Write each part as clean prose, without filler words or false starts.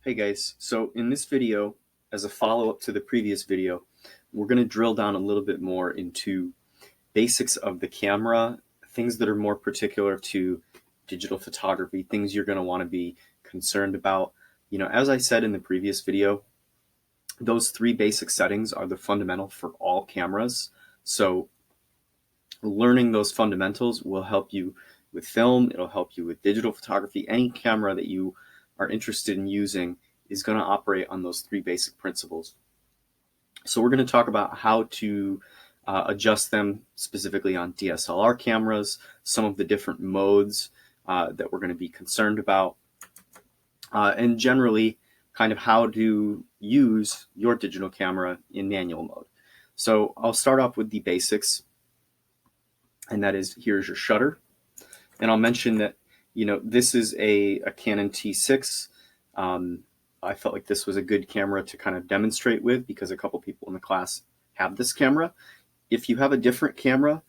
Hey guys, so in this video, as a follow-up to the previous video, we're going to drill down a little bit more into basics of the camera, things that are more particular to digital photography, things you're going to want to be concerned about. As I said in the previous video, those three basic settings are the fundamental for all cameras. So learning those fundamentals will help you with film, it'll help you with digital photography. Any camera that you are interested in using is going to operate on those three basic principles. So we're going to talk about how to adjust them specifically on DSLR cameras, some of the different modes that we're going to be concerned about, and generally kind of how to use your digital camera in manual mode. So I'll start off with the basics, and that is, here's your shutter. And I'll mention that, this is a Canon T6. I felt like this was a good camera to kind of demonstrate with because a couple people in the class have this camera. If you have a different camera,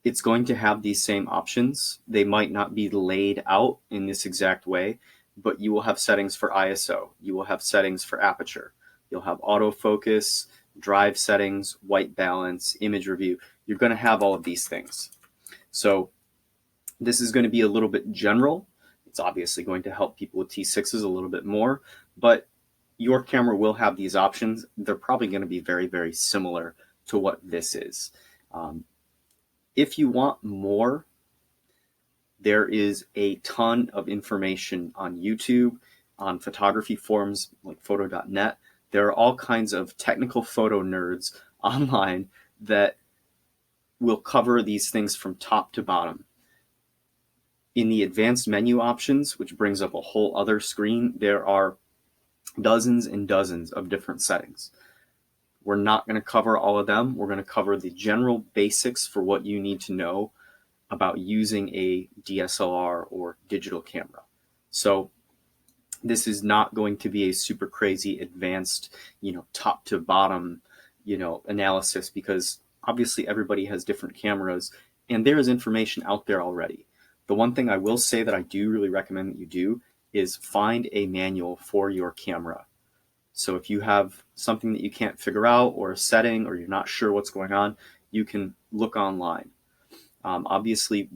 it's going to have these same options. They might not be laid out in this exact way, but you will have settings for ISO. You will have settings for aperture. You'll have autofocus, drive settings, white balance, image review. You're going to have all of these things. So this is going to be a little bit general. It's obviously going to help people with T6s a little bit more, but your camera will have these options. They're probably going to be very, very similar to what this is. If you want more, there is a ton of information on YouTube, on photography forums like photo.net. There are all kinds of technical photo nerds online that will cover these things from top to bottom. In the advanced menu options, which brings up a whole other screen, there are dozens and dozens of different settings. We're not going to cover all of them. We're going to cover the general basics for what you need to know about using a DSLR or digital camera. So this is not going to be a super crazy advanced, top to bottom, analysis, because obviously everybody has different cameras and there is information out there already. The one thing I will say that I do really recommend that you do is find a manual for your camera. So if you have something that you can't figure out, or a setting, or you're not sure what's going on, you can look online. Obviously,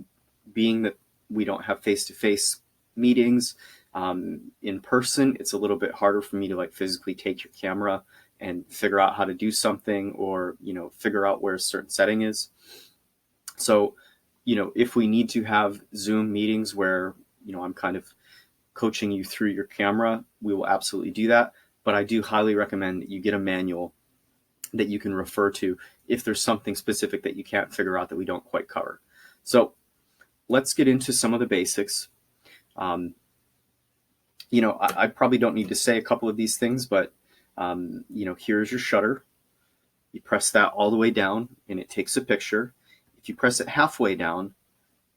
being that we don't have face-to-face meetings in person, it's a little bit harder for me to physically take your camera and figure out how to do something, or figure out where a certain setting is. So if we need to have Zoom meetings where I'm kind of coaching you through your camera, we will absolutely do that. But I do highly recommend that you get a manual that you can refer to if there's something specific that you can't figure out that we don't quite cover. So let's get into some of the basics. I probably don't need to say a couple of these things, but here's your shutter. You press that all the way down and it takes a picture. If you press it halfway down,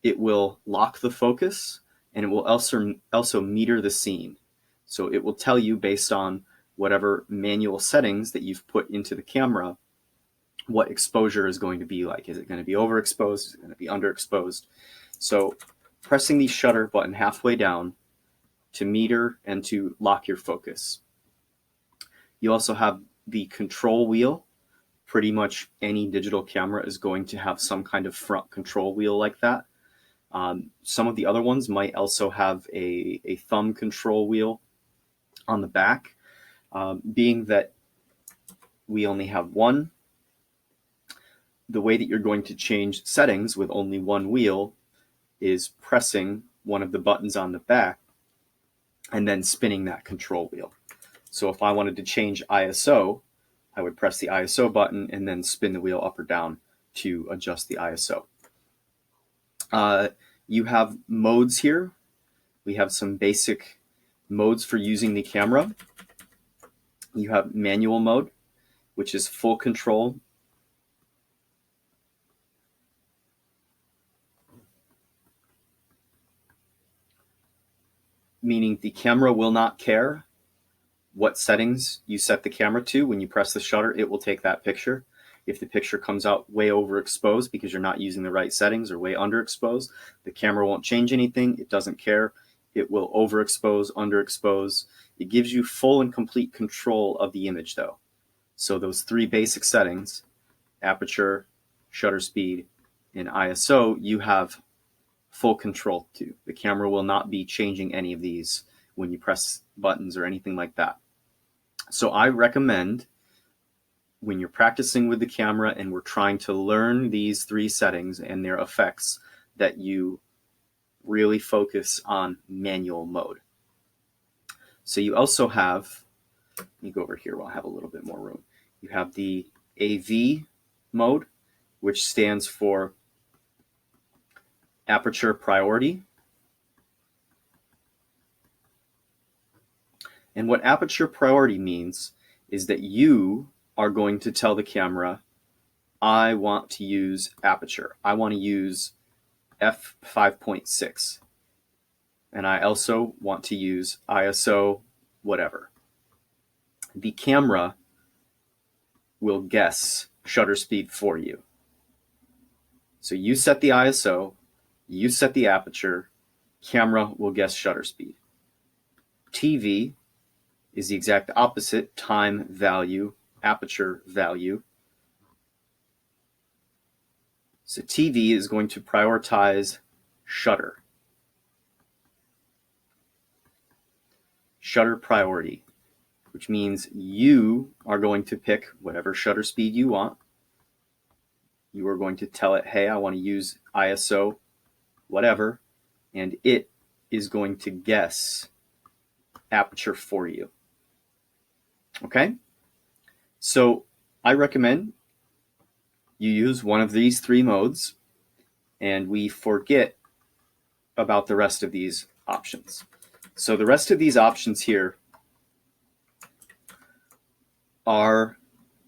it will lock the focus and it will also meter the scene. So it will tell you, based on whatever manual settings that you've put into the camera, what exposure is going to be like. Is it going to be overexposed? Is it going to be underexposed? So pressing the shutter button halfway down to meter and to lock your focus. You also have the control wheel. Pretty much any digital camera is going to have some kind of front control wheel like that. Some of the other ones might also have a thumb control wheel on the back. Being that we only have one, the way that you're going to change settings with only one wheel is pressing one of the buttons on the back and then spinning that control wheel. So if I wanted to change ISO, I would press the ISO button and then spin the wheel up or down to adjust the ISO. You have modes here. We have some basic modes for using the camera. You have manual mode, which is full control. Meaning the camera will not care what settings you set the camera to. When you press the shutter, it will take that picture. If the picture comes out way overexposed because you're not using the right settings, or way underexposed, the camera won't change anything. It doesn't care. It will overexpose, underexpose. It gives you full and complete control of the image though. So those three basic settings, aperture, shutter speed, and ISO, you have full control to. The camera will not be changing any of these when you press buttons or anything like that. So I recommend, when you're practicing with the camera and we're trying to learn these three settings and their effects, that you really focus on manual mode. So you also have, let me go over here where I'll have a little bit more room. You have the AV mode, which stands for aperture priority. And what aperture priority means is that you are going to tell the camera, I want to use aperture. I want to use f5.6. And I also want to use ISO whatever. The camera will guess shutter speed for you. So you set the ISO, you set the aperture, camera will guess shutter speed. TV is the exact opposite, time value, aperture value. So TV is going to prioritize shutter. Shutter priority, which means you are going to pick whatever shutter speed you want. You are going to tell it, hey, I want to use ISO, whatever, and it is going to guess aperture for you. Okay? So I recommend you use one of these three modes and we forget about the rest of these options. So the rest of these options here are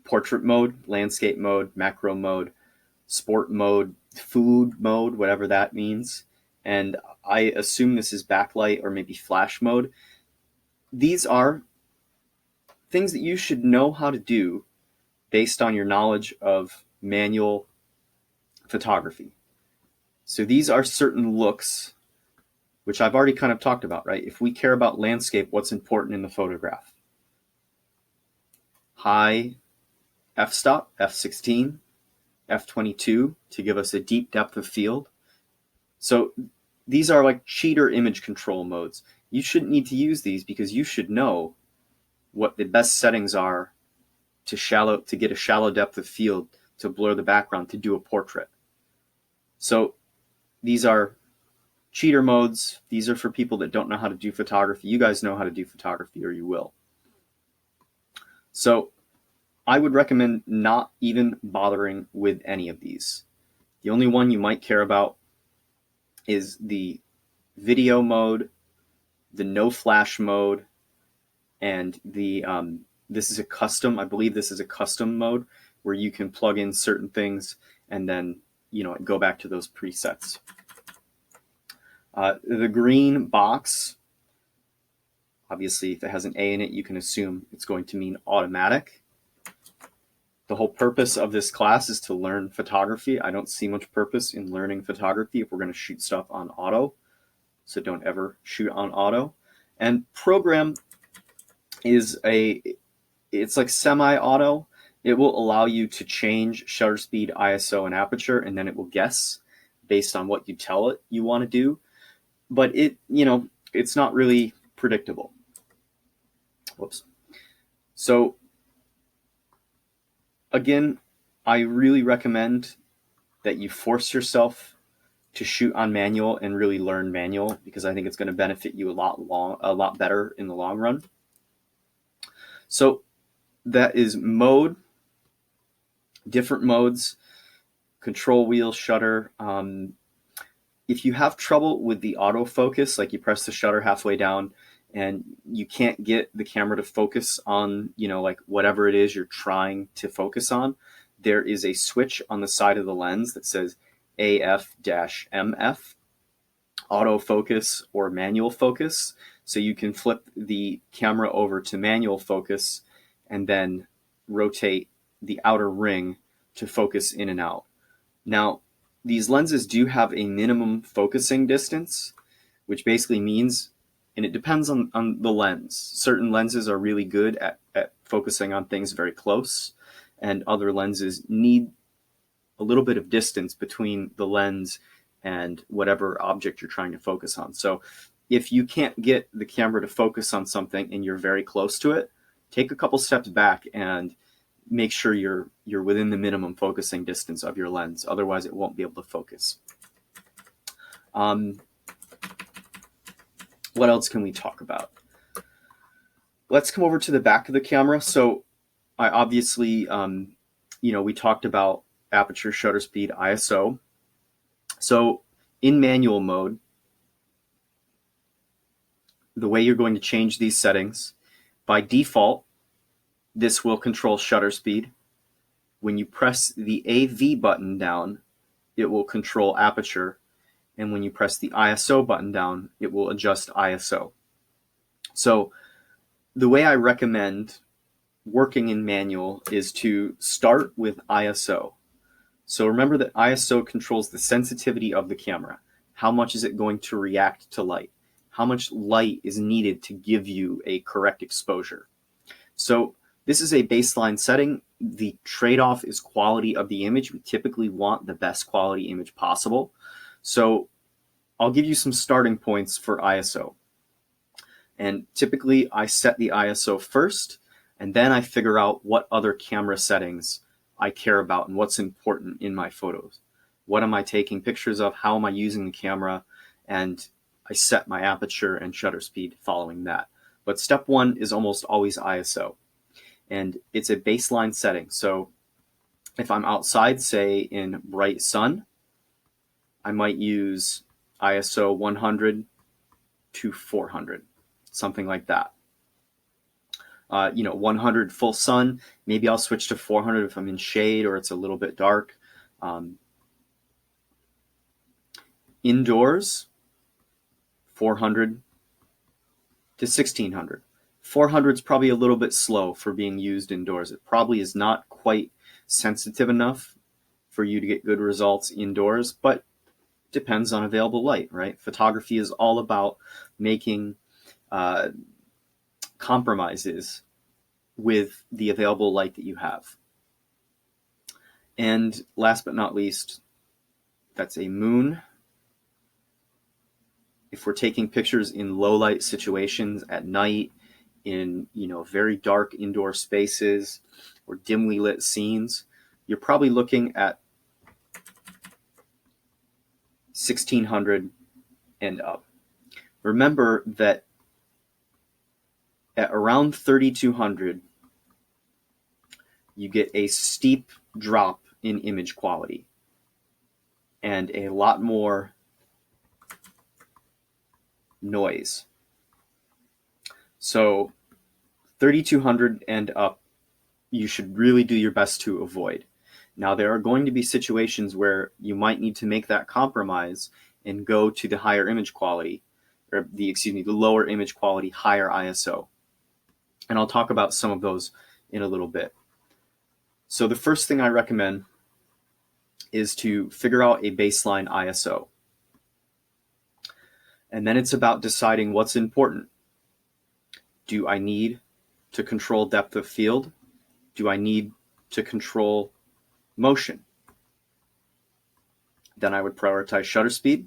portrait mode, landscape mode, macro mode, sport mode, food mode, whatever that means. And I assume this is backlight or maybe flash mode. These are things that you should know how to do based on your knowledge of manual photography. So these are certain looks, which I've already kind of talked about, right? If we care about landscape, what's important in the photograph? High f-stop, f16, f22 to give us a deep depth of field. So these are like cheater image control modes. You shouldn't need to use these because you should know what the best settings are to get a shallow depth of field, to blur the background, to do a portrait. So these are cheater modes. These are for people that don't know how to do photography. You guys know how to do photography, or you will. So I would recommend not even bothering with any of these. The only one you might care about is the video mode, the no flash mode, and the this is a custom, I believe this is a custom mode where you can plug in certain things and then, you know, go back to those presets. The green box, obviously if it has an A in it, you can assume it's going to mean automatic. The whole purpose of this class is to learn photography. I don't see much purpose in learning photography if we're going to shoot stuff on auto. So don't ever shoot on auto. And program is it's like semi-auto. It will allow you to change shutter speed, ISO, and aperture, and then it will guess based on what you tell it you want to do. But it's not really predictable. Whoops. So again, I really recommend that you force yourself to shoot on manual and really learn manual, because I think it's going to benefit you a lot better in the long run. So that is mode, different modes, control wheel, shutter. If you have trouble with the autofocus, like you press the shutter halfway down and you can't get the camera to focus on, like whatever it is you're trying to focus on, there is a switch on the side of the lens that says AF-MF, autofocus or manual focus. So you can flip the camera over to manual focus and then rotate the outer ring to focus in and out. Now, these lenses do have a minimum focusing distance, which basically means And it depends on the lens. Certain lenses are really good at focusing on things very close, and other lenses need a little bit of distance between the lens and whatever object you're trying to focus on. So if you can't get the camera to focus on something and you're very close to it, take a couple steps back and make sure you're within the minimum focusing distance of your lens. Otherwise, it won't be able to focus. What else can we talk about? Let's come over to the back of the camera. So I obviously, we talked about aperture, shutter speed, ISO. So in manual mode, the way you're going to change these settings, by default, this will control shutter speed. When you press the AV button down, it will control aperture. And when you press the ISO button down, it will adjust ISO. So the way I recommend working in manual is to start with ISO. So remember that ISO controls the sensitivity of the camera. How much is it going to react to light? How much light is needed to give you a correct exposure? So this is a baseline setting. The trade-off is quality of the image. We typically want the best quality image possible. So I'll give you some starting points for ISO. And typically I set the ISO first, and then I figure out what other camera settings I care about and what's important in my photos. What am I taking pictures of? How am I using the camera? And I set my aperture and shutter speed following that. But step one is almost always ISO. And it's a baseline setting. So if I'm outside, say in bright sun, I might use ISO 100 to 400, something like that. 100 full sun, maybe I'll switch to 400 if I'm in shade or it's a little bit dark. Indoors, 400 to 1600. 400 is probably a little bit slow for being used indoors. It probably is not quite sensitive enough for you to get good results indoors, but depends on available light, right? Photography is all about making compromises with the available light that you have. And last but not least, that's a moon. If we're taking pictures in low light situations at night, in very dark indoor spaces or dimly lit scenes, you're probably looking at 1600 and up. Remember that at around 3200, you get a steep drop in image quality and a lot more noise. So 3200 and up, you should really do your best to avoid. Now, there are going to be situations where you might need to make that compromise and go to the higher image quality, or the lower image quality, higher ISO. And I'll talk about some of those in a little bit. So the first thing I recommend is to figure out a baseline ISO. And then it's about deciding what's important. Do I need to control depth of field? Do I need to control motion? Then I would prioritize shutter speed,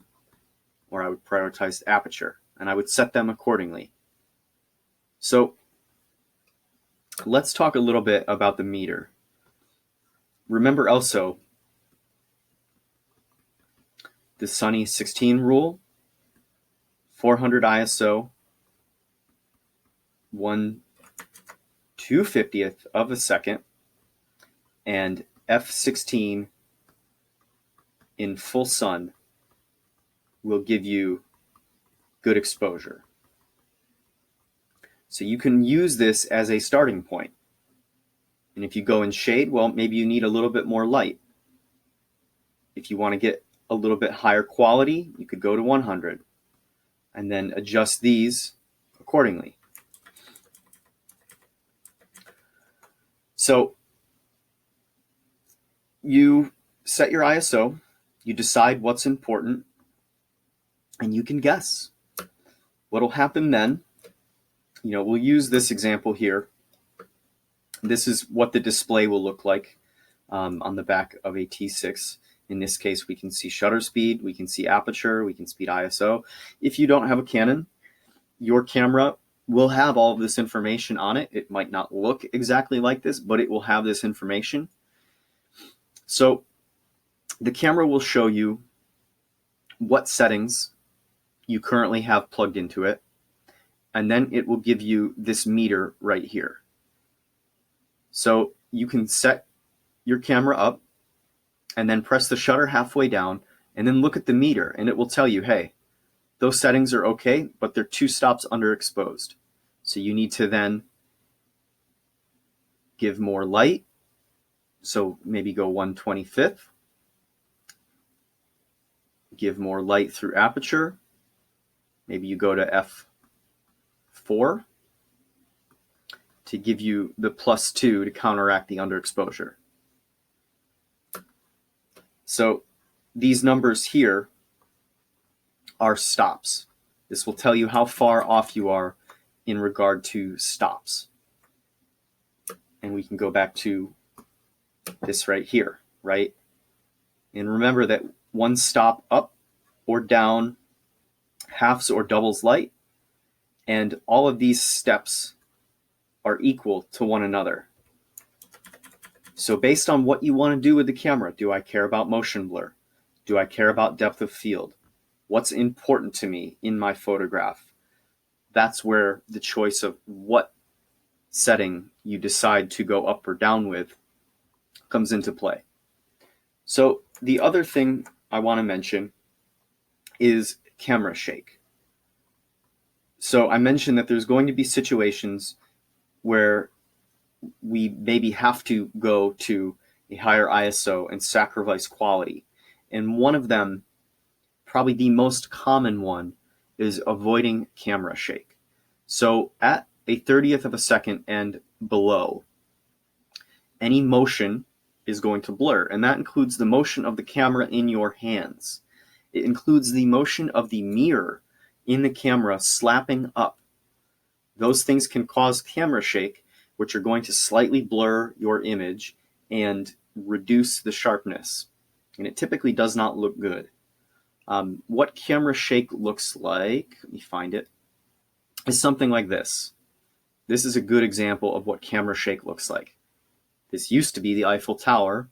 or I would prioritize aperture, and I would set them accordingly. So let's talk a little bit about the meter. Remember also the Sunny 16 rule, 400 ISO, 1/250th of a second, and f16 in full sun will give you good exposure. So you can use this as a starting point. And if you go in shade, well, maybe you need a little bit more light. If you want to get a little bit higher quality, you could go to 100 and then adjust these accordingly. So you set your ISO, you decide what's important, and you can guess. What'll happen then, we'll use this example here. This is what the display will look like on the back of a T6. In this case, we can see shutter speed, we can see aperture, we can see ISO. If you don't have a Canon, your camera will have all of this information on it. It might not look exactly like this, but it will have this information. So the camera will show you what settings you currently have plugged into it, and then it will give you this meter right here. So you can set your camera up and then press the shutter halfway down and then look at the meter, and it will tell you, hey, those settings are okay, but they're 2 stops underexposed. So you need to then give more light. So maybe go 1/25th. Give more light through aperture. Maybe you go to f4 to give you the +2 to counteract the underexposure. So these numbers here are stops. This will tell you how far off you are in regard to stops. And we can go back to this right here, right? And remember that 1 stop up or down halves or doubles light, and all of these steps are equal to one another. So based on what you want to do with the camera, do I care about motion blur? Do I care about depth of field? What's important to me in my photograph? That's where the choice of what setting you decide to go up or down with comes into play. So the other thing I want to mention is camera shake. So I mentioned that there's going to be situations where we maybe have to go to a higher ISO and sacrifice quality. And one of them, probably the most common one, is avoiding camera shake. So at a 30th of a second and below, any motion is going to blur, and that includes the motion of the camera in your hands. It includes the motion of the mirror in the camera slapping up. Those things can cause camera shake, which are going to slightly blur your image and reduce the sharpness. And it typically does not look good. What camera shake looks like, let me find it, is something like this. This is a good example of what camera shake looks like. This used to be the Eiffel Tower.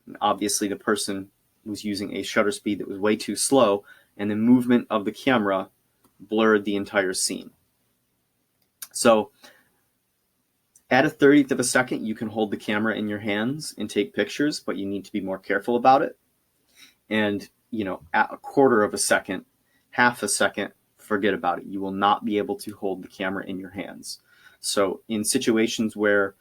And obviously the person was using a shutter speed that was way too slow, and the movement of the camera blurred the entire scene. So at a 30th of a second, you can hold the camera in your hands and take pictures, but you need to be more careful about it. And, at a 1/4 of a second, half a second, forget about it. You will not be able to hold the camera in your hands. So in situations where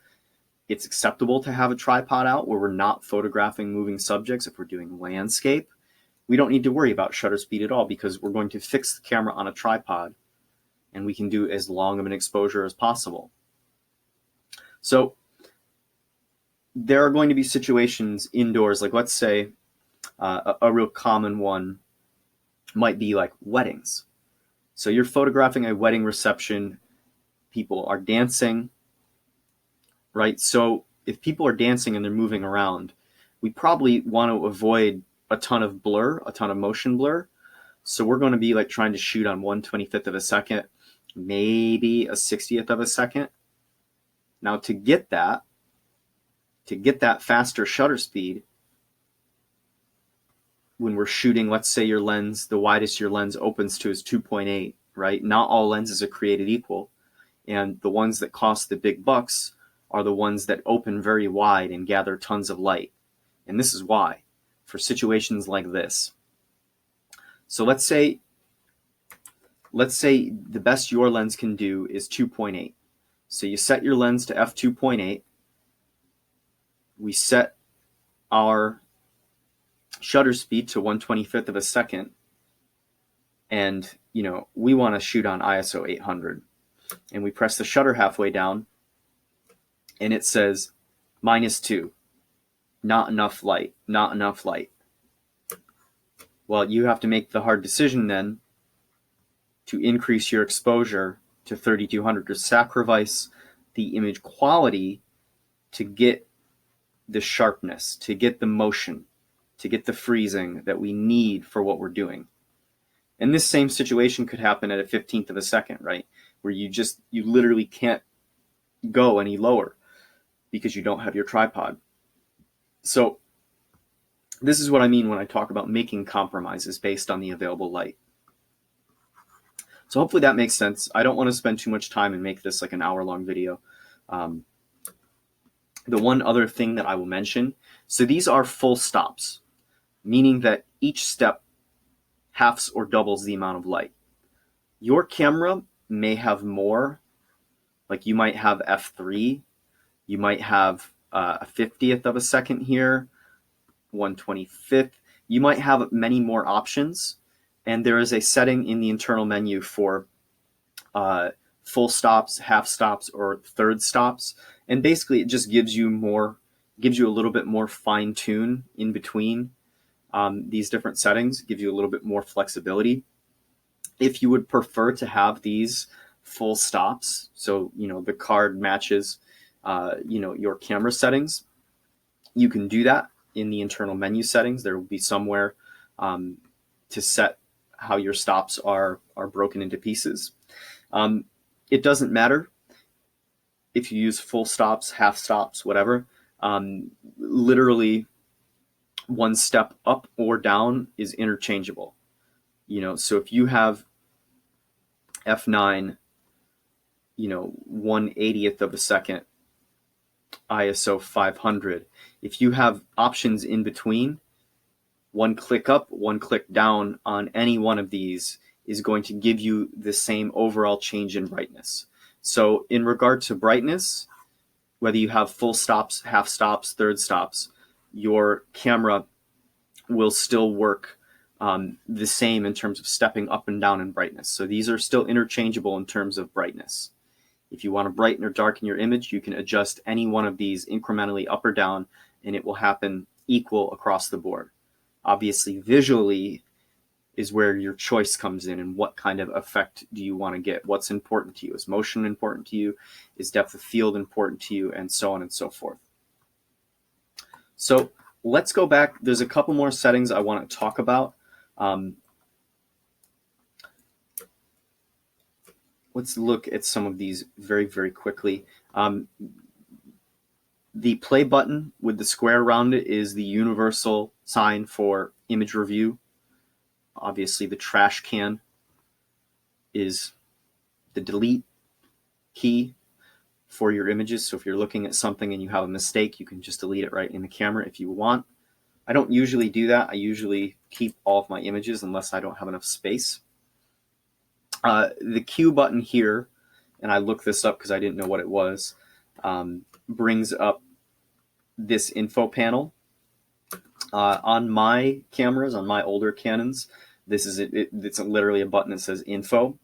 it's acceptable to have a tripod out, where we're not photographing moving subjects, if we're doing landscape, we don't need to worry about shutter speed at all, because we're going to fix the camera on a tripod and we can do as long of an exposure as possible. So there are going to be situations indoors, like let's say a real common one might be like weddings. So you're photographing a wedding reception, people are dancing, right? So if people are dancing and they're moving around, we probably want to avoid a ton of blur, a ton of motion blur. So we're going to be like trying to shoot on 1/25th of a second, maybe a 60th of a second. Now to get that faster shutter speed, when we're shooting, let's say your lens, the widest your lens opens to is 2.8, right? Not all lenses are created equal. And the ones that cost the big bucks are the ones that open very wide and gather tons of light. And this is why, for situations like this. So let's say the best your lens can do is 2.8. So you set your lens to f2.8. We set our shutter speed to 1/25th of a second. And, we want to shoot on ISO 800. And we press the shutter halfway down, and it says -2. Not enough light, not enough light. Well, you have to make the hard decision then. to increase your exposure to 3200, to sacrifice the image quality to get the sharpness, to get the motion, to get the freezing that we need for what we're doing. And this same situation could happen at a 15th of a second, right? Where you literally can't go any lower because you don't have your tripod. So this is what I mean when I talk about making compromises based on the available light. So hopefully that makes sense. I don't want to spend too much time and make this like an hour-long video. The one other thing that I will mention, so these are full stops, meaning that each step halves or doubles the amount of light. Your camera may have more, like you might have f3, you might have a 50th of a second here, 1/25th. You might have many more options, and there is a setting in the internal menu for full stops, half stops, or third stops, and basically it just gives you a little bit more fine tune in between these different settings, gives you a little bit more flexibility. If you would prefer to have these full stops, so the card matches your camera settings, you can do that in the internal menu settings. There will be somewhere to set how your stops are broken into pieces. It doesn't matter if you use full stops, half stops, whatever. Literally one step up or down is interchangeable. So if you have f9, 1/80th of a second, ISO 500, if you have options in between, one click up, one click down on any one of these is going to give you the same overall change in brightness. So in regard to brightness, whether you have full stops, half stops, third stops, your camera will still work the same in terms of stepping up and down in brightness. So these are still interchangeable in terms of brightness. If you want to brighten or darken your image, you can adjust any one of these incrementally up or down, and it will happen equal across the board. Obviously, visually is where your choice comes in, and what kind of effect do you want to get? What's important to you? Is motion important to you? Is depth of field important to you? And so on and so forth. So let's go back. There's a couple more settings I want to talk about. Let's look at some of these very, very quickly. The play button with the square around it is the universal sign for image review. Obviously, the trash can is the delete key for your images. So if you're looking at something and you have a mistake, you can just delete it right in the camera if you want. I don't usually do that. I usually keep all of my images unless I don't have enough space. The Q button here, and I looked this up because I didn't know what it was, brings up this info panel. On my cameras, on my older Canons, this is it's literally a button that says info,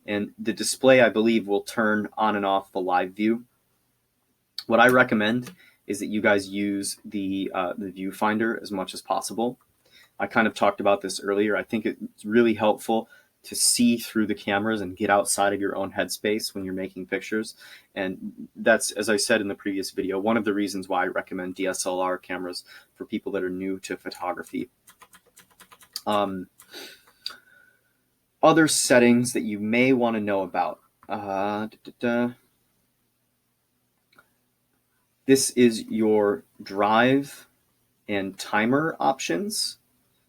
and the display, I believe, will turn on and off the live view. What I recommend is that you guys use the viewfinder as much as possible. I kind of talked about this earlier. I think it's really helpful to see through the cameras and get outside of your own headspace when you're making pictures. And that's, as I said in the previous video, one of the reasons why I recommend DSLR cameras for people that are new to photography. Other settings that you may want to know about. This is your drive and timer options.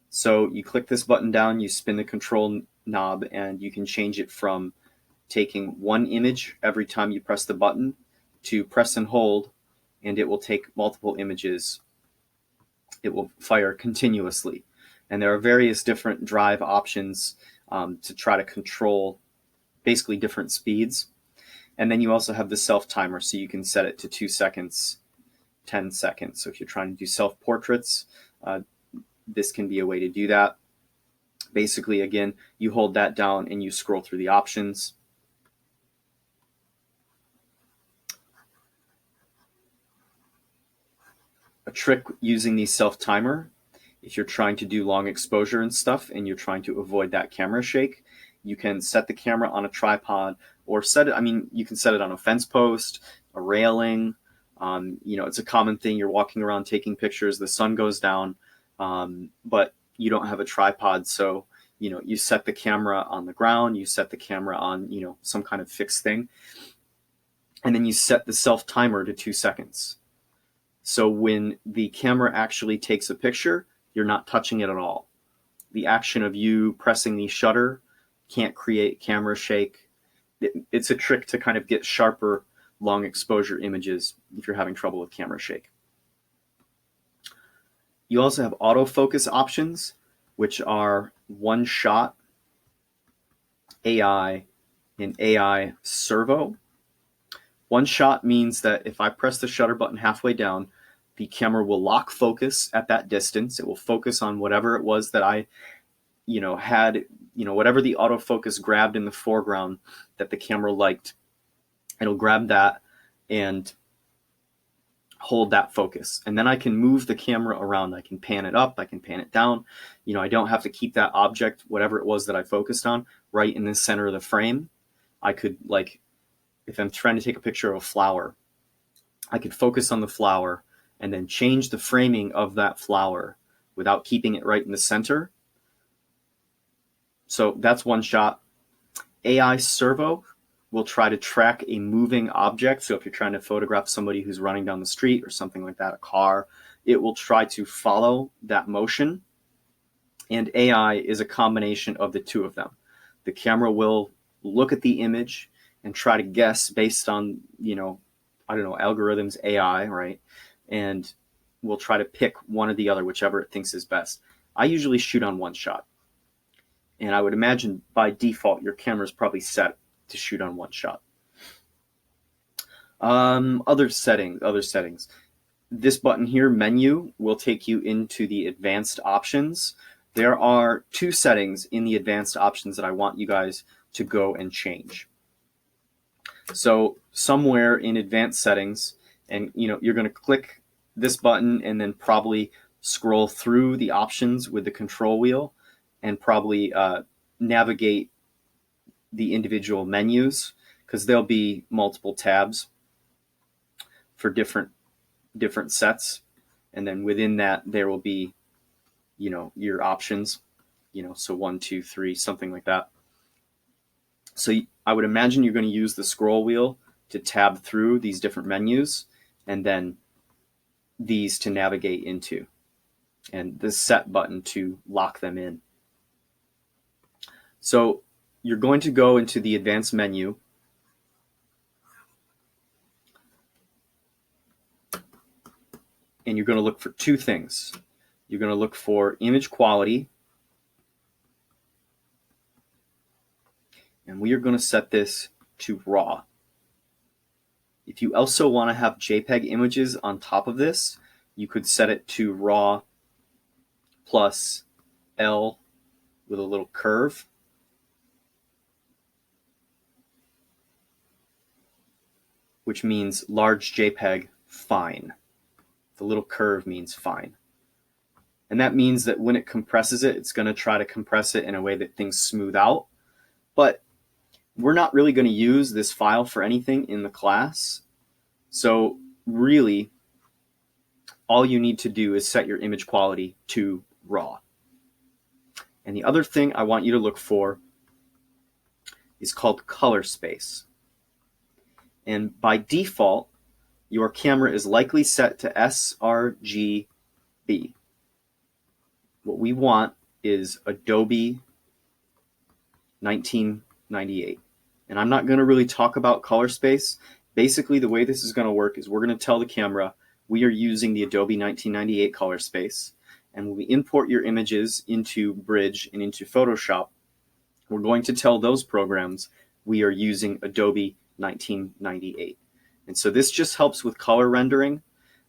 So you click this button down, you spin the control knob, and you can change it from taking one image every time you press the button to press and hold, and it will take multiple images. It will fire continuously. And there are various different drive options to try to control basically different speeds. And then you also have the self timer, so you can set it to 2 seconds, 10 seconds. So if you're trying to do self portraits, this can be a way to do that. Basically, again, you hold that down and you scroll through the options. A trick using the self timer, if you're trying to do long exposure and stuff and you're trying to avoid that camera shake, You can set the camera on a tripod or set it, I mean, you can set it on a fence post, a railing. You know, it's a common thing. You're walking around taking pictures, the sun goes down, but you don't have a tripod. So, you know, you set the camera on the ground, you set the camera on, you know, some kind of fixed thing, and then you set the self timer to 2 seconds. So when the camera actually takes a picture, you're not touching it at all. The action of you pressing the shutter can't create camera shake. It's a trick to kind of get sharper, long exposure images if you're having trouble with camera shake. You also have autofocus options, which are one shot, AI, and AI servo. One shot means that if I press the shutter button halfway down, the camera will lock focus at that distance. It will focus on whatever it was that I, had, whatever the autofocus grabbed in the foreground that the camera liked. It'll grab that and hold that focus. And then I can move the camera around. I can pan it up, I can pan it down. I don't have to keep that object, whatever it was that I focused on, right in the center of the frame. I could, if I'm trying to take a picture of a flower, I could focus on the flower and then change the framing of that flower without keeping it right in the center. So that's one shot. AI servo will try to track a moving object. So if you're trying to photograph somebody who's running down the street or something like that, a car, it will try to follow that motion. And AI is a combination of the two of them. The camera will look at the image and try to guess based on, algorithms, AI, right? And we'll try to pick one or the other, whichever it thinks is best. I usually shoot on one shot. And I would imagine by default, your camera's probably set to shoot on one shot. Other settings. This button here, menu, will take you into the advanced options. There are 2 settings in the advanced options that I want you guys to go and change. So somewhere in advanced settings, and you're going to click this button and then probably scroll through the options with the control wheel and probably navigate the individual menus, because there'll be multiple tabs for different sets, and then within that there will be your options, so 1, 2, 3, something like that. So I would imagine you're going to use the scroll wheel to tab through these different menus, and then these to navigate into, and the set button to lock them in. So you're going to go into the advanced menu, and you're going to look for 2 things. You're going to look for image quality, and we are going to set this to RAW. If you also want to have JPEG images on top of this, you could set it to RAW plus L with a little curve. Which means large JPEG, fine. The little curve means fine. And that means that when it compresses it, it's going to try to compress it in a way that things smooth out. But we're not really going to use this file for anything in the class. So really, all you need to do is set your image quality to RAW. And the other thing I want you to look for is called color space. And by default, your camera is likely set to sRGB. What we want is Adobe 1998. And I'm not going to really talk about color space. Basically, the way this is going to work is we're going to tell the camera we are using the Adobe 1998 color space. And when we import your images into Bridge and into Photoshop, we're going to tell those programs we are using Adobe 1998. And so this just helps with color rendering.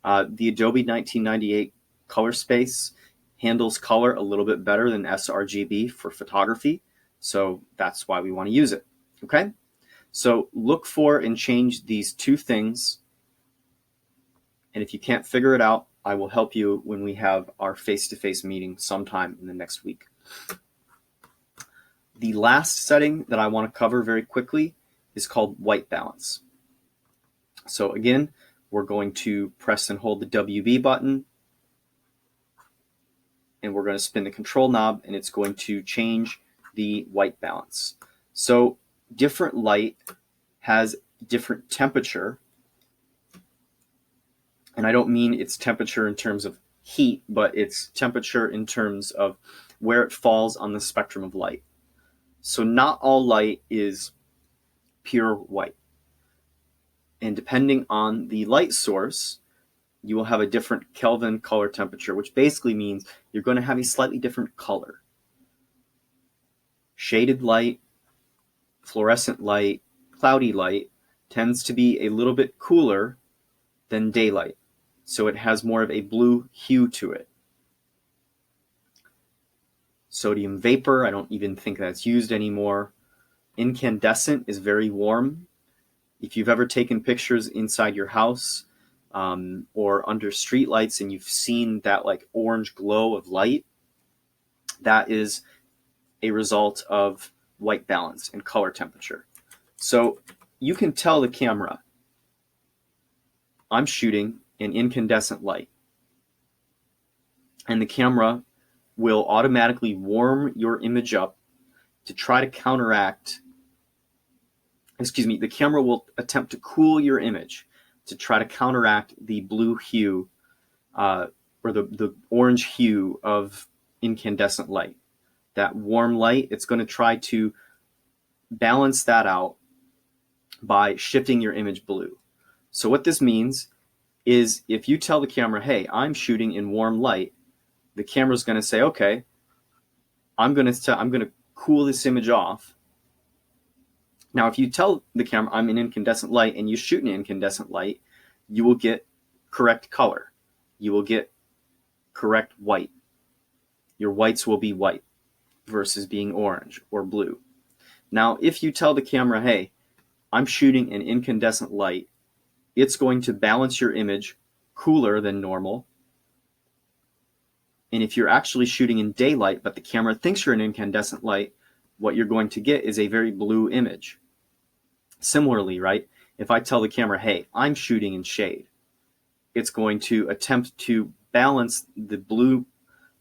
The Adobe 1998 color space handles color a little bit better than sRGB for photography. So that's why we want to use it. Okay? So look for and change these 2 things. And if you can't figure it out, I will help you when we have our face-to-face meeting sometime in the next week. The last setting that I want to cover very quickly is called white balance. So again, we're going to press and hold the WB button, and we're going to spin the control knob, and it's going to change the white balance. So different light has different temperature, and I don't mean its temperature in terms of heat, but its temperature in terms of where it falls on the spectrum of light. So not all light is pure white. And depending on the light source, you will have a different Kelvin color temperature, which basically means you're going to have a slightly different color. Shaded light, fluorescent light, cloudy light tends to be a little bit cooler than daylight. So it has more of a blue hue to it. Sodium vapor, I don't even think that's used anymore. Incandescent is very warm. If you've ever taken pictures inside your house or under street lights and you've seen that like orange glow of light, that is a result of white balance and color temperature. So you can tell the camera, I'm shooting an incandescent light, and the camera will automatically warm your image up to try to counteract, the camera will attempt to cool your image to try to counteract the blue hue or the orange hue of incandescent light. That warm light, it's going to try to balance that out by shifting your image blue. So what this means is if you tell the camera, hey, I'm shooting in warm light, the camera's going to say, okay, I'm going to cool this image off. Now, if you tell the camera I'm in incandescent light and you shoot in incandescent light, you will get correct color. You will get correct white. Your whites will be white versus being orange or blue. Now, if you tell the camera, hey, I'm shooting an incandescent light, it's going to balance your image cooler than normal. And if you're actually shooting in daylight, but the camera thinks you're in incandescent light, what you're going to get is a very blue image. Similarly, right, if I tell the camera, hey, I'm shooting in shade, it's going to attempt to balance the blue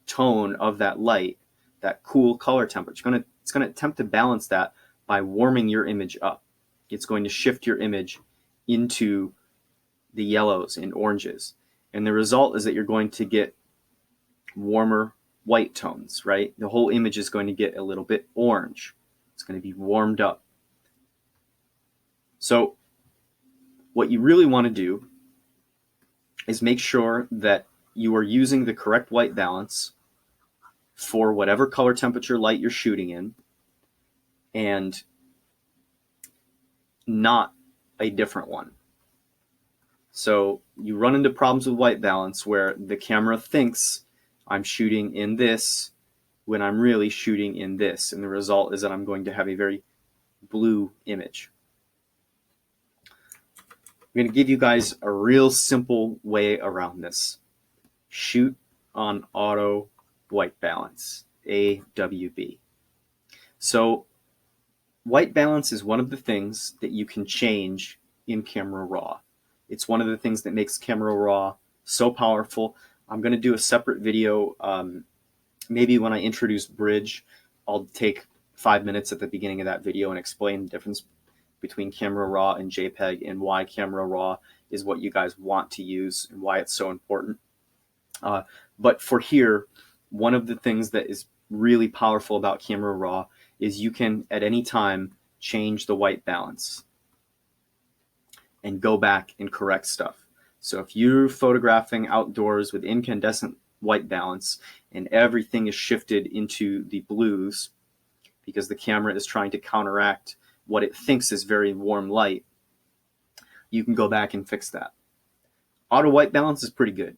tone of that light, that cool color temperature. It's going to attempt to balance that by warming your image up. It's going to shift your image into the yellows and oranges. And the result is that you're going to get warmer white tones, right? The whole image is going to get a little bit orange. It's going to be warmed up. So what you really want to do is make sure that you are using the correct white balance for whatever color temperature light you're shooting in, and not a different one. So you run into problems with white balance where the camera thinks I'm shooting in this when I'm really shooting in this, and the result is that I'm going to have a very blue image. I'm going to give you guys a real simple way around this. Shoot on auto white balance, AWB. So white balance is one of the things that you can change in Camera Raw. It's one of the things that makes Camera Raw so powerful. I'm going to do a separate video. Maybe when I introduce Bridge, I'll take 5 minutes at the beginning of that video and explain the difference between Camera Raw and JPEG and why Camera Raw is what you guys want to use and why it's so important. But for here, one of the things that is really powerful about Camera Raw is you can at any time change the white balance and go back and correct stuff. So if you're photographing outdoors with incandescent white balance and everything is shifted into the blues because the camera is trying to counteract what it thinks is very warm light, you can go back and fix that. Auto white balance is pretty good.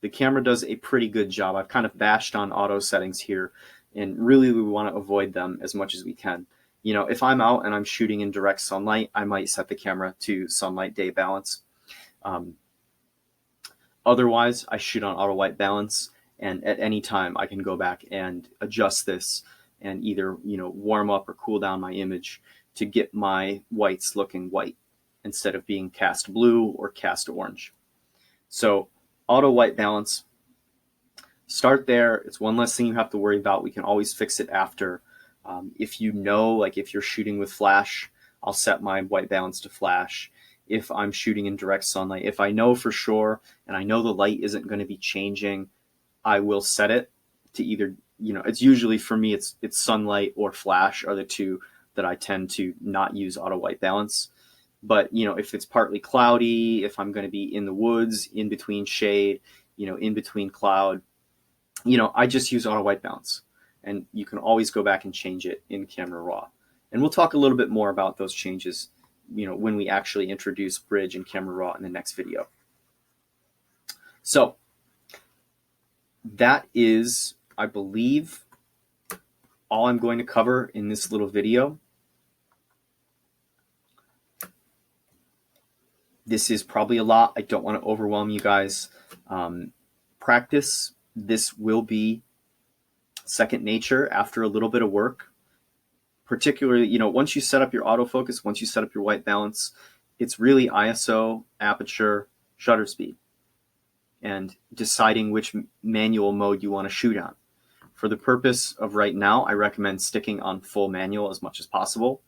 The camera does a pretty good job. I've kind of bashed on auto settings here, and really we want to avoid them as much as we can. You know, if I'm out and I'm shooting in direct sunlight, I might set the camera to sunlight day balance. Otherwise, I shoot on auto white balance, and at any time I can go back and adjust this and either, you know, warm up or cool down my image to get my whites looking white instead of being cast blue or cast orange. So auto white balance, start there. It's one less thing you have to worry about. We can always fix it after. If you know, like if you're shooting with flash, I'll set my white balance to flash. If I'm shooting in direct sunlight, if I know for sure and I know the light isn't going to be changing, I will set it to either, you know, it's usually for me, it's sunlight or flash are the two that I tend to not use auto white balance. But, you know, if it's partly cloudy, if I'm going to be in the woods, in between shade, you know, in between cloud, you know, I just use auto white balance, and you can always go back and change it in Camera Raw. And we'll talk a little bit more about those changes, you know, when we actually introduce Bridge and Camera Raw in the next video. So that is, I believe, all I'm going to cover in this little video. This is probably a lot. I don't want to overwhelm you guys. Practice. This will be second nature after a little bit of work. Particularly, you know, once you set up your autofocus, once you set up your white balance, it's really ISO, aperture, shutter speed, and deciding which manual mode you want to shoot on. For the purpose of right now, I recommend sticking on full manual as much as possible.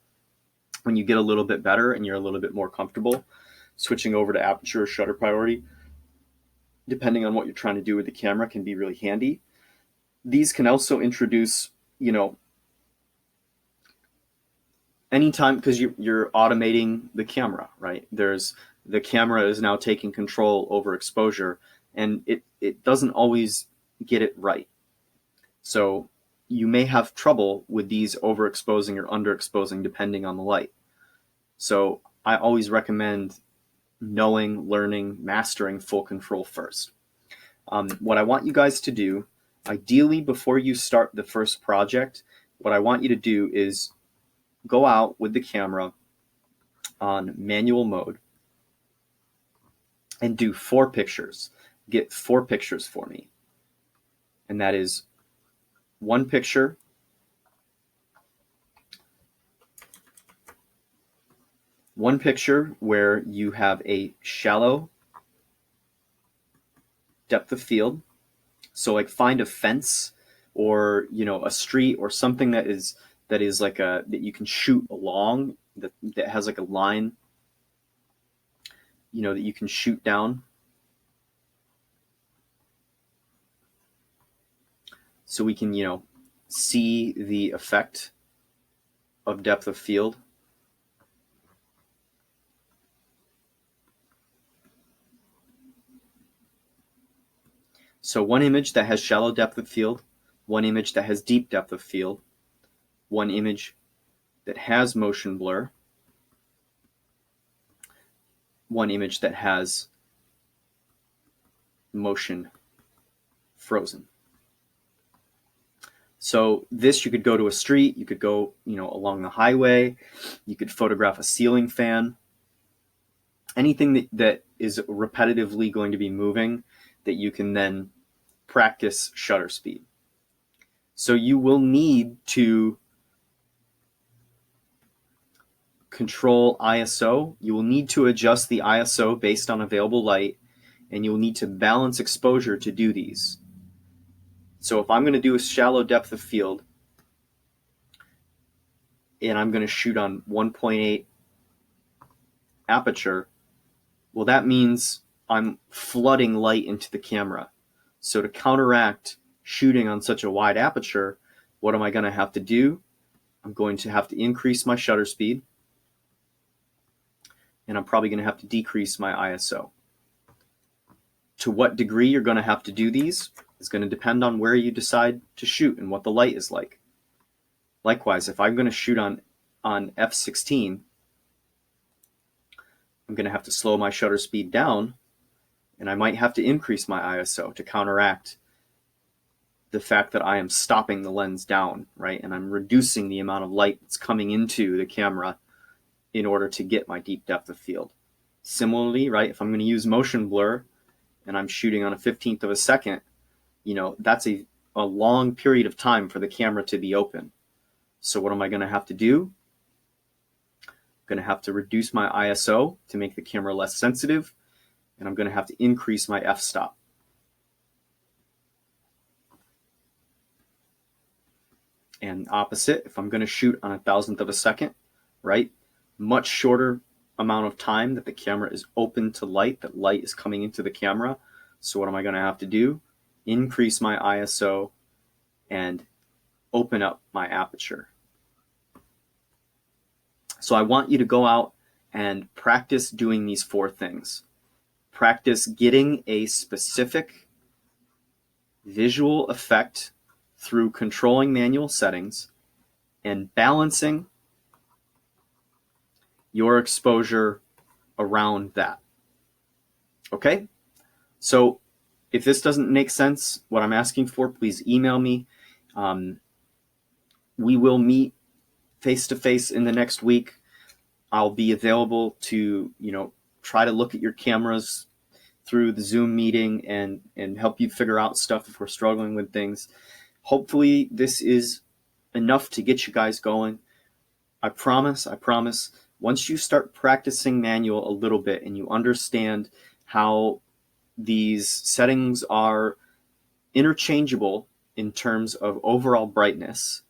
When you get a little bit better and you're a little bit more comfortable, switching over to aperture or shutter priority, depending on what you're trying to do with the camera, can be really handy. These can also introduce, you know, anytime, because you're automating the camera, right? The camera is now taking control over exposure, and it doesn't always get it right. So you may have trouble with these overexposing or underexposing depending on the light. So I always recommend knowing, learning, mastering full control first. What I want you guys to do, ideally before you start the first project, what I want you to do is go out with the camera on manual mode and do 4 pictures. Get 4 pictures for me. And that is one picture where you have a shallow depth of field. So like find a fence or, you know, a street or something that is like that you can shoot along, that has like a line, you know, that you can shoot down. So we can, you know, see the effect of depth of field. So one image that has shallow depth of field, one image that has deep depth of field, one image that has motion blur, one image that has motion frozen. So this, you could go to a street, you could go, you know, along the highway, you could photograph a ceiling fan, anything that is repetitively going to be moving that you can then practice shutter speed. So you will need to control ISO. You will need to adjust the ISO based on available light, and you'll need to balance exposure to do these. So if I'm going to do a shallow depth of field and I'm going to shoot on 1.8 aperture, well, that means I'm flooding light into the camera. So to counteract shooting on such a wide aperture, what am I going to have to do? I'm going to have to increase my shutter speed, and I'm probably going to have to decrease my ISO. To what degree you're going to have to do these is going to depend on where you decide to shoot and what the light is like. Likewise, if I'm going to shoot on f/16, I'm going to have to slow my shutter speed down, and I might have to increase my ISO to counteract the fact that I am stopping the lens down, right? And I'm reducing the amount of light that's coming into the camera in order to get my deep depth of field. Similarly, right, if I'm going to use motion blur and I'm shooting on a 1/15 of a second, you know, that's a long period of time for the camera to be open. So what am I going to have to do? I'm going to have to reduce my ISO to make the camera less sensitive, and I'm going to have to increase my f-stop. And opposite, if I'm going to shoot on 1,000th of a second, right, much shorter amount of time that the camera is open to light, that light is coming into the camera. So what am I going to have to do? Increase my ISO and open up my aperture. So I want you to go out and practice doing these 4 things. Practice getting a specific visual effect through controlling manual settings and balancing your exposure around that. Okay? So if this doesn't make sense, what I'm asking for, please email me. We will meet face-to-face in the next week. I'll be available to, try to look at your cameras through the Zoom meeting and help you figure out stuff if we're struggling with things. Hopefully this is enough to get you guys going. I promise, once you start practicing manual a little bit and you understand how these settings are interchangeable in terms of overall brightness,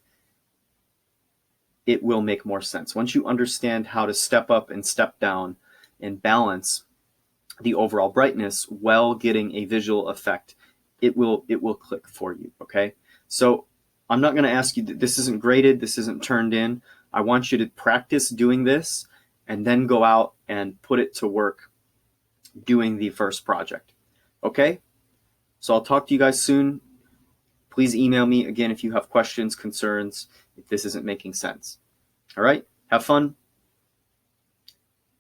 it will make more sense. Once you understand how to step up and step down and balance the overall brightness while getting a visual effect, it will click for you, okay? So I'm not going to ask you, this isn't graded, this isn't turned in. I want you to practice doing this and then go out and put it to work doing the first project, okay? So I'll talk to you guys soon. Please email me again if you have questions, concerns, if this isn't making sense. All right, have fun.